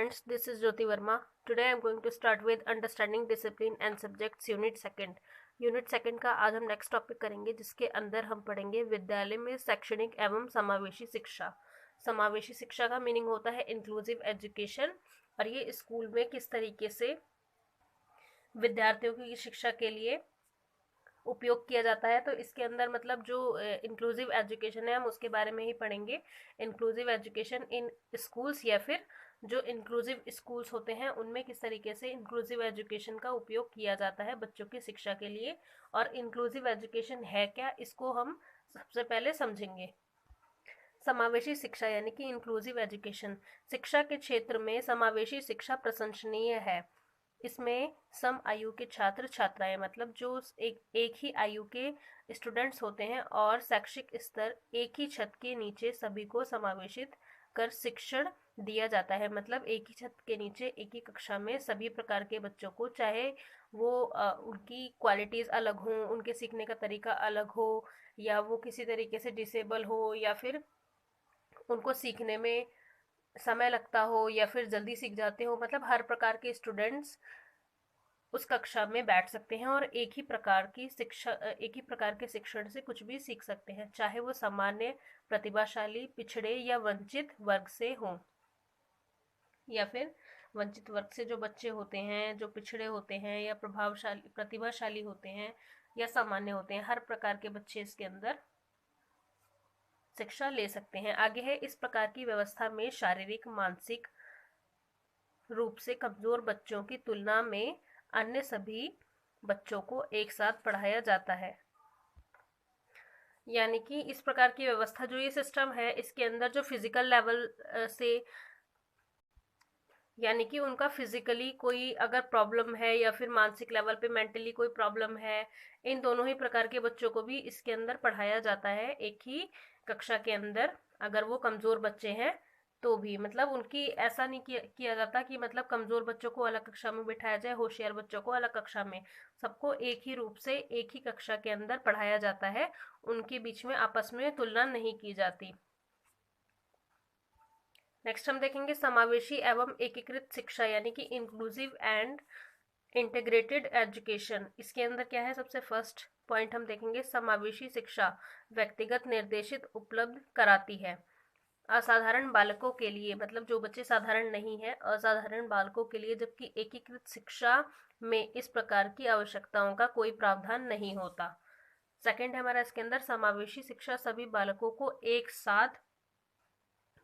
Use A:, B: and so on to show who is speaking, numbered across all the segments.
A: friends, this is Jyoti Verma. Today I am going to start with Understanding Discipline and Subjects Unit 2nd. Unit second का आज हम next topic करेंगे, जिसके अंदर हम पढ़ेंगे विद्यालय में शैक्षणिक एवं समावेशी शिक्षा। समावेशी शिक्षा का मीनिंग होता है इंक्लूसिव एजुकेशन, और ये स्कूल में किस तरीके से विद्यार्थियों की शिक्षा के लिए उपयोग किया जाता है। तो इसके अंदर मतलब जो इंक्लूसिव एजुकेशन है हम उसके बारे में ही पढ़ेंगे। इंक्लूसिव एजुकेशन इन स्कूल्स, या फिर जो इंक्लूसिव स्कूल्स होते हैं उनमें किस तरीके से इंक्लूसिव एजुकेशन का उपयोग किया जाता है बच्चों की शिक्षा के लिए। और इंक्लूसिव एजुकेशन है क्या, इसको हम सबसे पहले समझेंगे। समावेशी शिक्षा यानी कि इंक्लूसिव एजुकेशन। शिक्षा के क्षेत्र में समावेशी शिक्षा प्रशंसनीय है। इसमें सम आयु के छात्र छात्राएं, मतलब जो एक ही आयु के स्टूडेंट्स होते हैं और शैक्षिक स्तर एक ही छत के नीचे सभी को समावेशित कर शिक्षण दिया जाता है। मतलब एक ही छत के नीचे एक ही कक्षा में सभी प्रकार के बच्चों को, चाहे वो उनकी क्वालिटीज़ अलग हों, उनके सीखने का तरीका अलग हो, या वो किसी तरीके से डिसेबल हो, या फिर उनको सीखने में समय लगता हो, या फिर जल्दी सीख जाते हो, मतलब हर प्रकार के स्टूडेंट्स उस कक्षा में बैठ सकते हैं और एक ही प्रकार के शिक्षण से कुछ भी सीख सकते हैं, चाहे वो सामान्य, प्रतिभाशाली, पिछड़े या वंचित वर्ग से हों। या फिर वंचित वर्ग से जो बच्चे होते हैं, जो पिछड़े होते हैं, या प्रतिभाशाली होते हैं, या सामान्य होते हैं, हर प्रकार के बच्चे इसके अंदर शिक्षा ले सकते हैं। आगे है, इस प्रकार की व्यवस्था में शारीरिक मानसिक रूप से कमजोर बच्चों की तुलना में अन्य सभी बच्चों को एक साथ पढ़ाया जाता है। यानी कि इस प्रकार की व्यवस्था, जो ये सिस्टम है, इसके अंदर जो फिजिकल लेवल से, यानी कि उनका फिजिकली कोई अगर प्रॉब्लम है, या फिर मानसिक लेवल पे मेंटली कोई प्रॉब्लम है, इन दोनों ही प्रकार के बच्चों को भी इसके अंदर पढ़ाया जाता है एक ही कक्षा के अंदर। अगर वो कमजोर बच्चे हैं तो भी, मतलब उनकी ऐसा नहीं किया जाता कि मतलब कमजोर बच्चों को अलग कक्षा में बिठाया जाए, होशियार बच्चों को अलग कक्षा में। सबको एक ही रूप से एक ही कक्षा के अंदर पढ़ाया जाता है, उनके बीच में आपस में तुलना नहीं की जाती। नेक्स्ट हम देखेंगे समावेशी एवं एकीकृत शिक्षा, यानी कि इंक्लूसिव एंड इंटीग्रेटेड एजुकेशन। इसके अंदर क्या है, सबसे फर्स्ट पॉइंट हम देखेंगे, समावेशी शिक्षा व्यक्तिगत निर्देशित उपलब्ध कराती है असाधारण बालकों के लिए, मतलब जो बच्चे साधारण नहीं है, असाधारण बालकों के लिए, जबकि एकीकृत शिक्षा में इस प्रकार की आवश्यकताओं का कोई प्रावधान नहीं होता। सेकंड है हमारा इसके अंदर, समावेशी शिक्षा सभी बालकों को एक साथ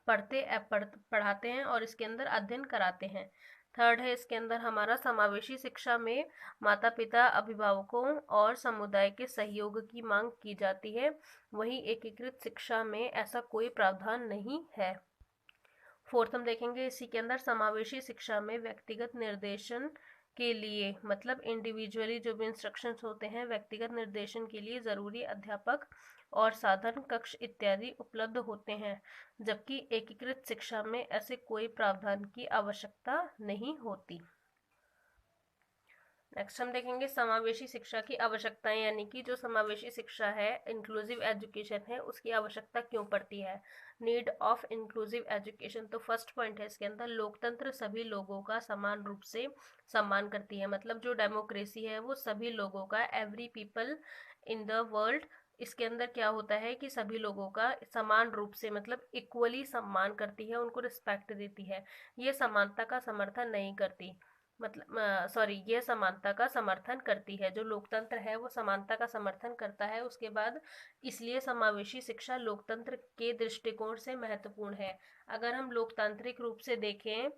A: पढ़ाते हैं और इसके अंदर अध्ययन कराते हैं। थर्ड है इसके अंदर हमारा, समावेशी शिक्षा में माता पिता, अभिभावकों और समुदाय के सहयोग की मांग की जाती है, वहीं एकीकृत शिक्षा में ऐसा कोई प्रावधान नहीं है। फोर्थ हम देखेंगे इसी के अंदर, समावेशी शिक्षा में व्यक्तिगत निर्देशन के लिए, मतलब इंडिविजुअली जो भी इंस्ट्रक्शंस होते हैं, व्यक्तिगत निर्देशन के लिए जरूरी अध्यापक और साधन कक्ष इत्यादि उपलब्ध होते हैं, जबकि एकीकृत शिक्षा में ऐसे कोई प्रावधान की आवश्यकता नहीं होती। नेक्स्ट हम देखेंगे समावेशी शिक्षा की आवश्यकताएं, यानी कि जो समावेशी शिक्षा है, इंक्लूसिव एजुकेशन है, उसकी आवश्यकता क्यों पड़ती है। नीड ऑफ इंक्लूसिव एजुकेशन, तो फर्स्ट पॉइंट है इसके अंदर, लोकतंत्र सभी लोगों का समान रूप से सम्मान करती है। मतलब जो डेमोक्रेसी है वो सभी लोगों का, every people in the world, इसके अंदर क्या होता है कि सभी लोगों का समान रूप से, मतलब इक्वली सम्मान करती है, उनको रिस्पेक्ट देती है। ये समानता का समर्थन नहीं करती, मतलब ये समानता का समर्थन करती है। जो लोकतंत्र है वो समानता का समर्थन करता है। उसके बाद इसलिए समावेशी शिक्षा लोकतंत्र के दृष्टिकोण से महत्वपूर्ण है। अगर हम लोकतांत्रिक रूप से देखें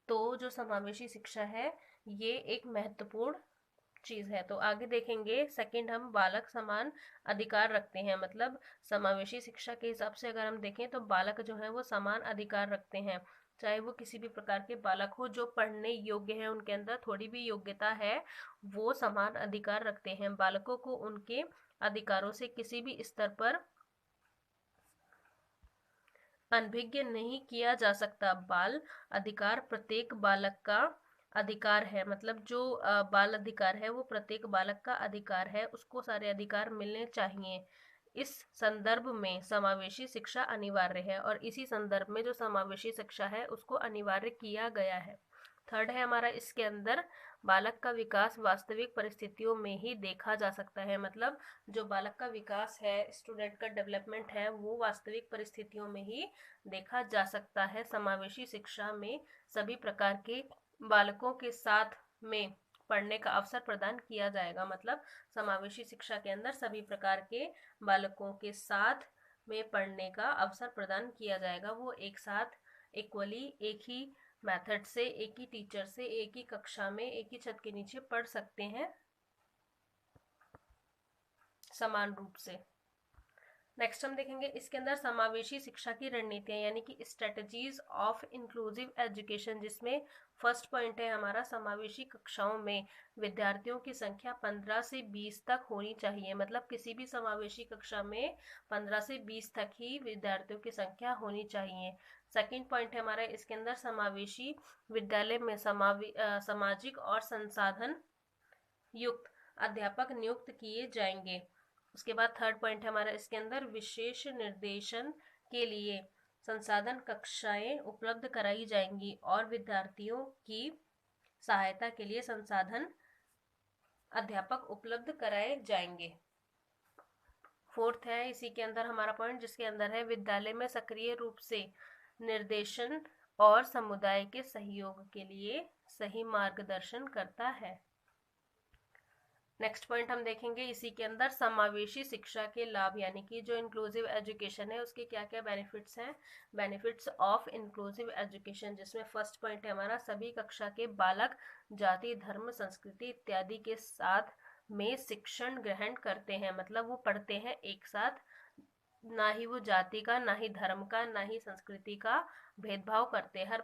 A: तो जो समावेशी शिक्षा है ये एक महत्वपूर्ण चीज है। तो आगे देखेंगे, सेकंड हम, बालक समान अधिकार रखते हैं। मतलब समावेशी शिक्षा के हिसाब से अगर हम देखें तो बालक जो है वो समान अधिकार रखते हैं, चाहे वो किसी भी प्रकार के बालक हो, जो पढ़ने योग्य है, उनके अंदर थोड़ी भी योग्यता है, वो समान अधिकार रखते हैं। बालकों को उनके अधिकारों से किसी भी स्तर पर अनभिज्ञ नहीं किया जा सकता। बाल अधिकार प्रत्येक बालक का अधिकार है, मतलब जो बाल अधिकार है वो प्रत्येक बालक का अधिकार है, उसको सारे अधिकार मिलने चाहिए। इस संदर्भ में समावेशी शिक्षा अनिवार्य है, और इसी संदर्भ में जो समावेशी शिक्षा है उसको अनिवार्य किया गया है। थर्ड है हमारा, इसके अंदर बालक का विकास वास्तविक परिस्थितियों में ही देखा जा सकता है। मतलब जो बालक का विकास है, स्टूडेंट का डेवलपमेंट है, वो वास्तविक परिस्थितियों में ही देखा जा सकता है। समावेशी शिक्षा में सभी प्रकार के बालकों के साथ में पढ़ने का अवसर प्रदान किया जाएगा। मतलब समावेशी शिक्षा के अंदर सभी प्रकार के बालकों के साथ में पढ़ने का अवसर प्रदान किया जाएगा। वो एक साथ इक्वली, एक ही मेथड से, एक ही टीचर से, एक ही कक्षा में, एक ही छत के नीचे पढ़ सकते हैं समान रूप से। नेक्स्ट हम देखेंगे इसके अंदर समावेशी शिक्षा की रणनीतियां यानी कि स्ट्रेटजीज ऑफ इंक्लूसिव एजुकेशन, जिसमें फर्स्ट पॉइंट है हमारा, समावेशी कक्षाओं में विद्यार्थियों की संख्या 15 से 20 तक होनी चाहिए। मतलब किसी भी समावेशी कक्षा में 15 से 20 तक ही विद्यार्थियों की संख्या होनी चाहिए। सेकंड पॉइंट है हमारा इसके अंदर, समावेशी विद्यालय में सामाजिक और संसाधन युक्त अध्यापक नियुक्त किए जाएंगे। उसके बाद थर्ड पॉइंट है हमारा इसके अंदर, विशेष निर्देशन के लिए संसाधन कक्षाएं उपलब्ध कराई जाएंगी और विद्यार्थियों की सहायता के लिए संसाधन अध्यापक उपलब्ध कराए जाएंगे। फोर्थ है इसी के अंदर हमारा पॉइंट, जिसके अंदर है विद्यालय में सक्रिय रूप से निर्देशन और समुदाय के सहयोग के लिए सही मार्गदर्शन करता है। नेक्स्ट पॉइंट हम देखेंगे इसी के अंदर, समावेशी शिक्षा के लाभ यानी कि जो इंक्लूसिव एजुकेशन है उसके क्या क्या बेनिफिट्स हैं। बेनिफिट्स ऑफ इंक्लूसिव एजुकेशन, जिसमें फर्स्ट पॉइंट है हमारा, सभी कक्षा के बालक जाति, धर्म, संस्कृति इत्यादि के साथ में शिक्षण ग्रहण करते हैं। मतलब वो पढ़ते हैं एक साथ, ना ही वो जाति का, ना ही धर्म का, ना ही संस्कृति का भेदभाव करते हैं। हर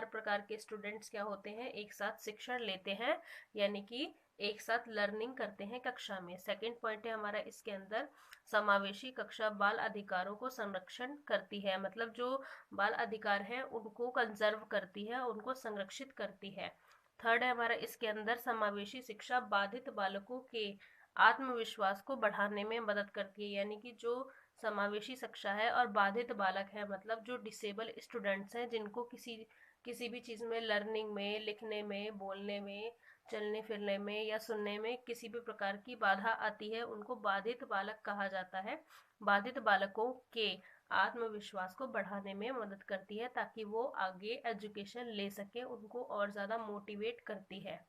A: प्रकार के स्टूडेंट्स क्या होते हैं, एक साथ शिक्षण लेते हैं, यानी कि एक साथ लर्निंग करते हैं कक्षा में। सेकंड पॉइंट है हमारा इसके अंदर, समावेशी कक्षा बाल अधिकारों को संरक्षण करती है। मतलब जो बाल अधिकार हैं उनको कंजर्व करती है, उनको संरक्षित करती है। थर्ड है हमारा इसके अंदर, समावेशी शिक्षा बाधित बालकों के आत्मविश्वास को बढ़ाने में मदद करती है। यानी कि जो समावेशी शिक्षा है और बाधित बालक है, मतलब जो डिसेबल स्टूडेंट्स हैं, जिनको किसी भी चीज़ में, लर्निंग में, लिखने में, बोलने में, चलने फिरने में या सुनने में किसी भी प्रकार की बाधा आती है, उनको बाधित बालक कहा जाता है। बाधित बालकों के आत्मविश्वास को बढ़ाने में मदद करती है ताकि वो आगे एजुकेशन ले सके, उनको और ज़्यादा मोटिवेट करती है।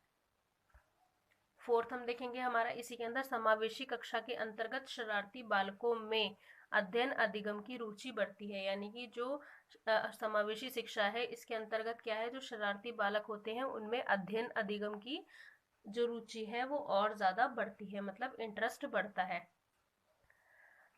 A: फोर्थ हम देखेंगे हमारा इसी के अंदर, समावेशी कक्षा के अंतर्गत शरारती बालकों में अध्ययन अधिगम की रुचि बढ़ती है। यानी कि जो समावेशी शिक्षा है इसके अंतर्गत क्या है, जो शरारती बालक होते हैं उनमें अध्ययन अधिगम की जो रुचि है वो और ज्यादा बढ़ती है, मतलब इंटरेस्ट बढ़ता है।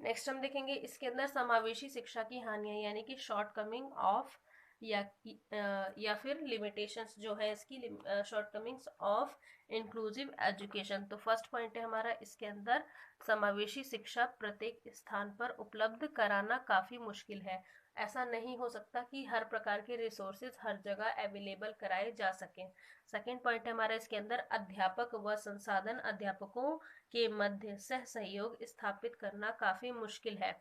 A: नेक्स्ट हम देखेंगे इसके अंदर, समावेशी शिक्षा की हानियां यानी कि शॉर्टकमिंग ऑफ या फिर लिमिटेशंस जो है इसकी, शॉर्टकमिंग्स ऑफ इंक्लूसिव एजुकेशन। तो फर्स्ट पॉइंट है हमारा इसके अंदर, समावेशी शिक्षा प्रत्येक स्थान पर उपलब्ध कराना काफ़ी मुश्किल है। ऐसा नहीं हो सकता कि हर प्रकार के रिसोर्सेज हर जगह अवेलेबल कराए जा सकें। सेकेंड पॉइंट है हमारा इसके अंदर, अध्यापक व संसाधन अध्यापकों के मध्य सह सहयोग स्थापित करना काफ़ी मुश्किल है।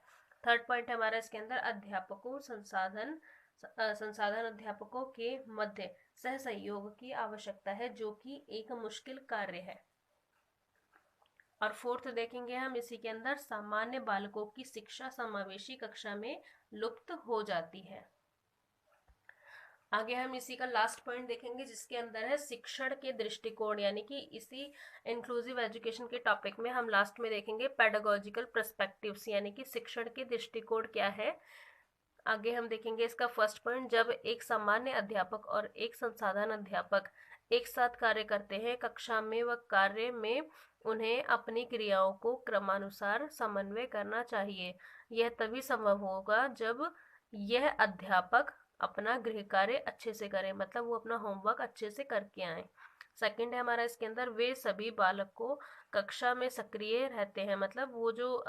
A: थर्ड पॉइंट है हमारा इसके अंदर, अध्यापकों संसाधन अध्यापकों के मध्य सह सहयोग की आवश्यकता है, जो कि एक मुश्किल कार्य है। और फोर्थ देखेंगे हम इसी के अंदर, सामान्य बालकों की शिक्षा समावेशी कक्षा में लुप्त हो जाती है। आगे हम इसी का लास्ट पॉइंट देखेंगे जिसके अंदर है शिक्षण के दृष्टिकोण, यानी कि इसी इंक्लूसिव एजुकेशन के टॉपिक में हम लास्ट में देखेंगे पेडागोजिकल पर्सपेक्टिव्स, यानी कि शिक्षण के दृष्टिकोण क्या है। आगे हम देखेंगे इसका फर्स्ट पॉइंट, जब एक सामान्य अध्यापक और एक संसाधन अध्यापक एक साथ कार्य करते हैं कक्षा में व कार्य में, उन्हें अपनी क्रियाओं को क्रमानुसार समन्वय करना चाहिए। यह तभी संभव होगा जब यह अध्यापक अपना गृह कार्य अच्छे से करे, मतलब वो अपना होमवर्क अच्छे से करके आए। सेकंड है हमारा इसके अंदर, वे सभी बालक को कक्षा में सक्रिय रहते हैं। मतलब वो जो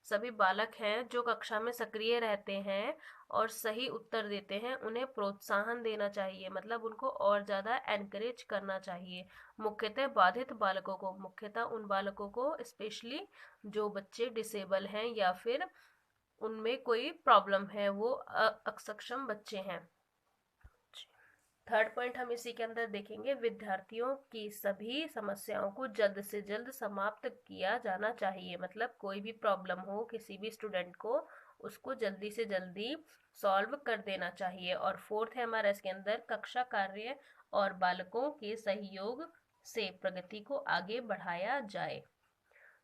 A: सभी बालक हैं जो कक्षा में सक्रिय रहते हैं और सही उत्तर देते हैं, उन्हें प्रोत्साहन देना चाहिए, मतलब उनको और ज़्यादा एनकरेज करना चाहिए। मुख्यतः बाधित बालकों को, मुख्यतः उन बालकों को, स्पेशली जो बच्चे डिसेबल हैं या फिर उनमें कोई प्रॉब्लम है, वो अक्षम बच्चे हैं। थर्ड पॉइंट हम इसी के अंदर देखेंगे, विद्यार्थियों की सभी समस्याओं को जल्द से जल्द समाप्त किया जाना चाहिए, मतलब कोई भी प्रॉब्लम हो किसी भी स्टूडेंट को, उसको जल्दी से जल्दी सॉल्व कर देना चाहिए। और फोर्थ है हमारा इसके अंदर, कक्षा कार्य और बालकों के सहयोग से प्रगति को आगे बढ़ाया जाए।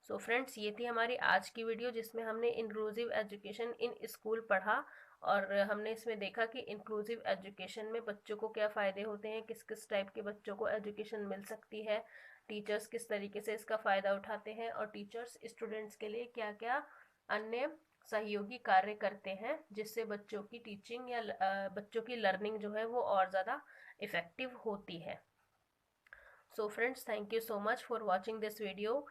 A: सो फ्रेंड्स, ये थी हमारी आज की वीडियो जिसमें हमने इंक्लूसिव एजुकेशन इन स्कूल पढ़ा और हमने इसमें देखा कि इंक्लूसिव एजुकेशन में बच्चों को क्या फ़ायदे होते हैं, किस किस टाइप के बच्चों को एजुकेशन मिल सकती है, टीचर्स किस तरीके से इसका फ़ायदा उठाते हैं और टीचर्स स्टूडेंट्स के लिए क्या क्या अन्य सहयोगी कार्य करते हैं जिससे बच्चों की टीचिंग या बच्चों की लर्निंग जो है वो और ज़्यादा इफ़ेक्टिव होती है। So friends, thank you so much for watching this video.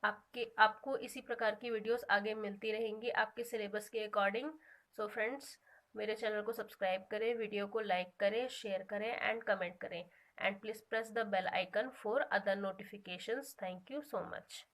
A: आपको इसी प्रकार की वीडियोस आगे मिलती रहेंगी आपके सिलेबस के अकॉर्डिंग। सो फ्रेंड्स, मेरे चैनल को सब्सक्राइब करें, वीडियो को लाइक करें, शेयर करें एंड कमेंट करें, and please press the bell icon for other notifications. Thank you so much.